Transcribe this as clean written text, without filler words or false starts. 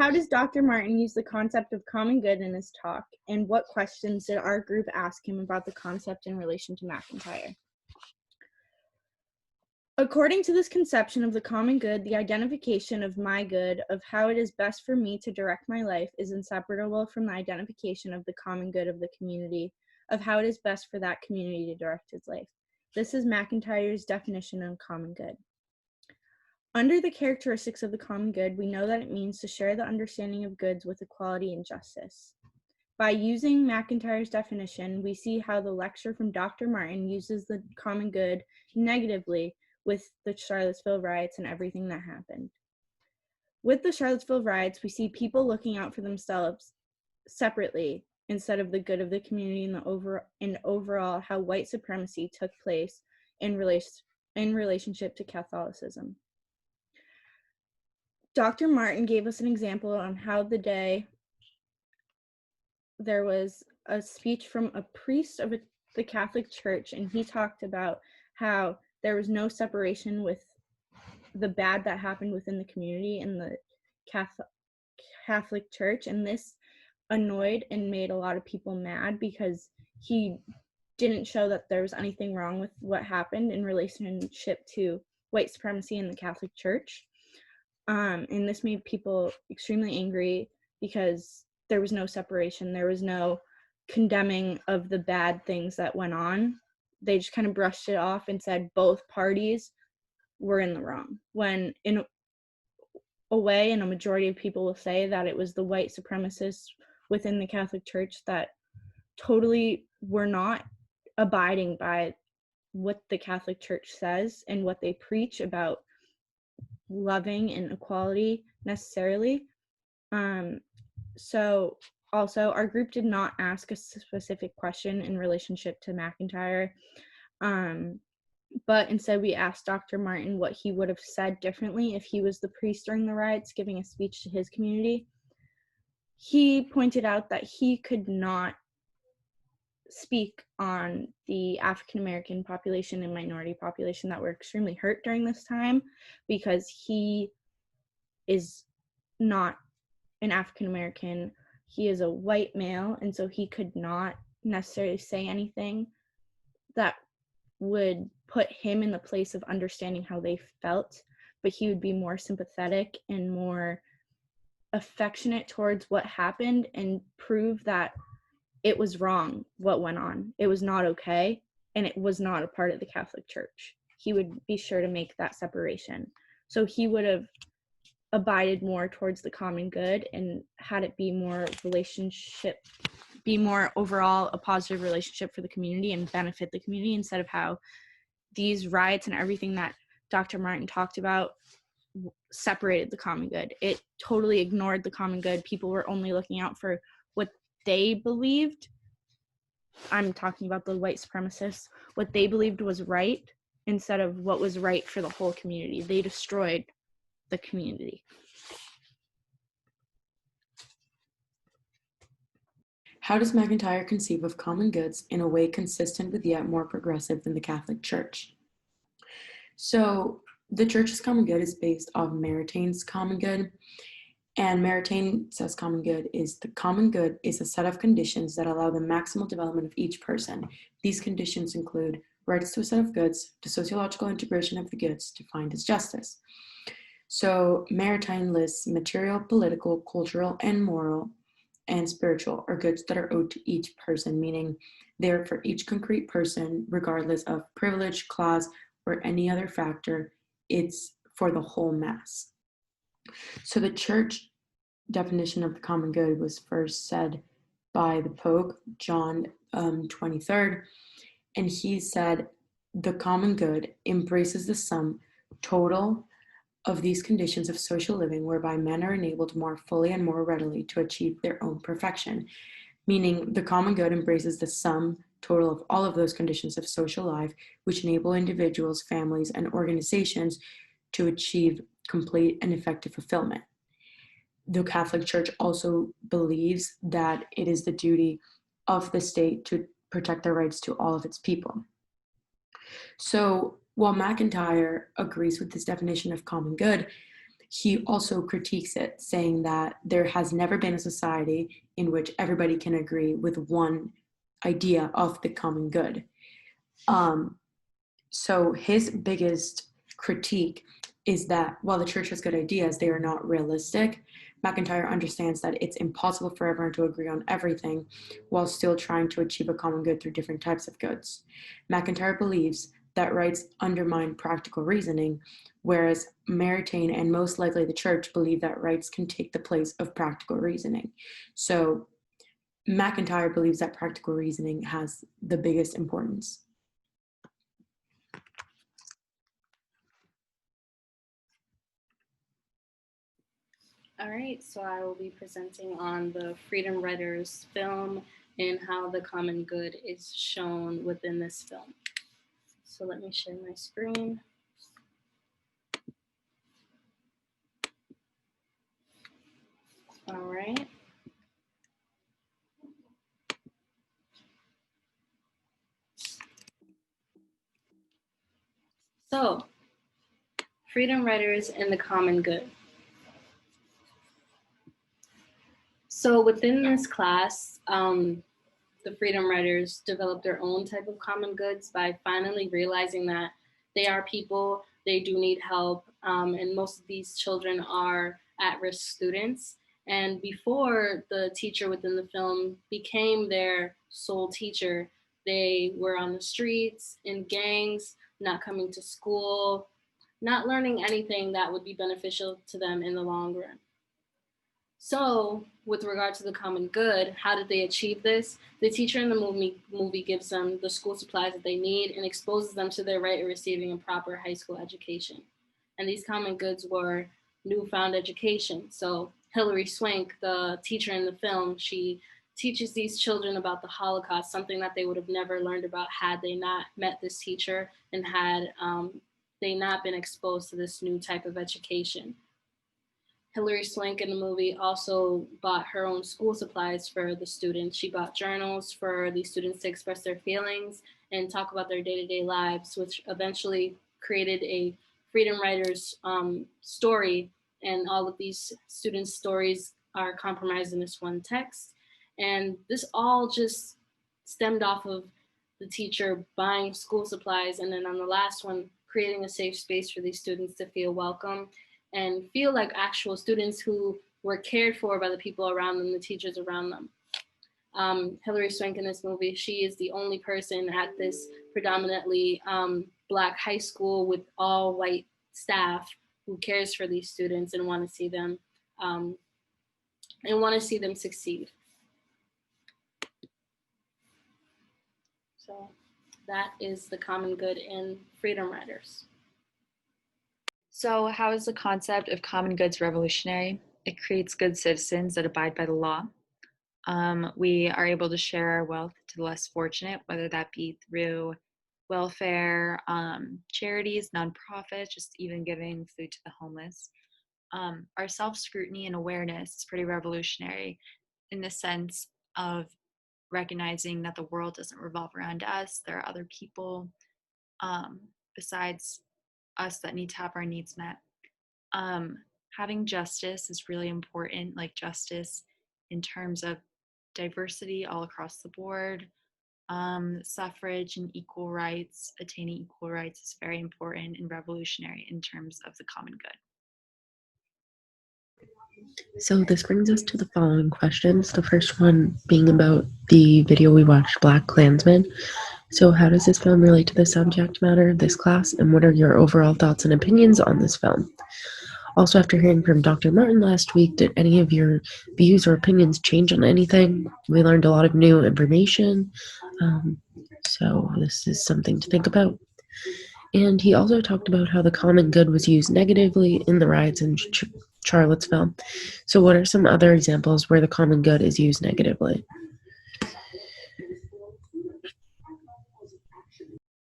How does Dr. Martin use the concept of common good in his talk, and what questions did our group ask him about the concept in relation to McIntyre? According to this conception of the common good, the identification of my good, of how it is best for me to direct my life, is inseparable from the identification of the common good of the community, of how it is best for that community to direct its life. This is McIntyre's definition of common good. Under the characteristics of the common good, we know that it means to share the understanding of goods with equality and justice. By using McIntyre's definition, we see how the lecture from Dr. Martin uses the common good negatively with the Charlottesville riots and everything that happened. With the Charlottesville riots, we see people looking out for themselves separately instead of the good of the community and overall how white supremacy took place in relationship to Catholicism. Dr. Martin gave us an example on how the day there was a speech from a priest of the Catholic Church, and he talked about how there was no separation with the bad that happened within the community and the Catholic Church, and this annoyed and made a lot of people mad because he didn't show that there was anything wrong with what happened in relationship to white supremacy in the Catholic Church. And this made people extremely angry because there was no separation. There was no condemning of the bad things that went on. They just kind of brushed it off and said both parties were in the wrong, when in a way, and a majority of people will say that it was the white supremacists within the Catholic Church that totally were not abiding by what the Catholic Church says and what they preach about loving and equality necessarily. So also, our group did not ask a specific question in relationship to McIntyre, but instead we asked Dr. Martin what he would have said differently if he was the priest during the riots giving a speech to his community. He pointed out that he could not speak on the African American population and minority population that were extremely hurt during this time because he is not an African American. He is a white male, and so he could not necessarily say anything that would put him in the place of understanding how they felt, but he would be more sympathetic and more affectionate towards what happened and prove that it was wrong what went on. It was not okay, and it was not a part of the Catholic Church. He would be sure to make that separation. So he would have abided more towards the common good and had it be more overall a positive relationship for the community and benefit the community, instead of how these riots and everything that Dr. Martin talked about separated the common good. It totally ignored the common good. People were only looking out for what they believed. I'm talking about the white supremacists, what they believed was right instead of what was right for the whole community. They destroyed the community. How does McIntyre conceive of common goods in a way consistent with yet more progressive than the Catholic Church? So the Church's common good is based off Maritain's common good, and Maritain says common good is a set of conditions that allow the maximal development of each person. These conditions include rights to a set of goods, the sociological integration of the goods, defined as justice. So Maritain lists material, political, cultural, and moral, and spiritual are goods that are owed to each person, meaning they're for each concrete person, regardless of privilege, class, or any other factor. It's for the whole mass. So the Church definition of the common good was first said by the Pope, John 23rd, and he said, the common good embraces the sum total of these conditions of social living whereby men are enabled more fully and more readily to achieve their own perfection, meaning the common good embraces the sum total of all of those conditions of social life which enable individuals, families, and organizations to achieve complete and effective fulfillment. The Catholic Church also believes that it is the duty of the state to protect the rights to all of its people. So while McIntyre agrees with this definition of common good, he also critiques it, saying that there has never been a society in which everybody can agree with one idea of the common good. So his biggest critique is that while the church has good ideas, they are not realistic. McIntyre understands that it's impossible for everyone to agree on everything while still trying to achieve a common good through different types of goods. McIntyre believes that rights undermine practical reasoning, whereas Maritain and most likely the church believe that rights can take the place of practical reasoning. So McIntyre believes that practical reasoning has the biggest importance. All right, so I will be presenting on the Freedom Writers film and how the common good is shown within this film. So let me share my screen. All right. So, Freedom Writers and the common good. So within this class, the Freedom Writers developed their own type of common goods by finally realizing that they are people, they do need help, and most of these children are at-risk students. And before the teacher within the film became their sole teacher, they were on the streets, in gangs, not coming to school, not learning anything that would be beneficial to them in the long run. So, with regard to the common good, how did they achieve this? The teacher in the movie gives them the school supplies that they need and exposes them to their right of receiving a proper high school education. And these common goods were newfound education. So, Hilary Swank, the teacher in the film, she teaches these children about the Holocaust, something that they would have never learned about had they not met this teacher and had they not been exposed to this new type of education. Hilary Swank in the movie also bought her own school supplies for the students. She bought journals for the students to express their feelings and talk about their day-to-day lives, which eventually created a Freedom Writers story. And all of these students' stories are compromised in this one text. And this all just stemmed off of the teacher buying school supplies. And then on the last one, creating a safe space for these students to feel welcome and feel like actual students who were cared for by the people around them, the teachers around them. Hilary Swank in this movie, she is the only person at this predominantly Black high school with all white staff who cares for these students and want to see them succeed. So that is the common good in Freedom Writers. So how is the concept of common goods revolutionary? It creates good citizens that abide by the law. We are able to share our wealth to the less fortunate, whether that be through welfare, charities, nonprofits, just even giving food to the homeless. Our self-scrutiny and awareness is pretty revolutionary in the sense of recognizing that the world doesn't revolve around us. There are other people besides us that need to have our needs met. Having justice is really important, like justice in terms of diversity all across the board. Suffrage and equal rights, attaining equal rights is very important and revolutionary in terms of the common good. So this brings us to the following questions. The first one being about the video we watched, Black Klansman. So how does this film relate to the subject matter of this class, and what are your overall thoughts and opinions on this film? Also, after hearing from Dr. Martin last week, did any of your views or opinions change on anything? We learned a lot of new information, so this is something to think about. And he also talked about how the common good was used negatively in the riots in Charlottesville. So what are some other examples where the common good is used negatively?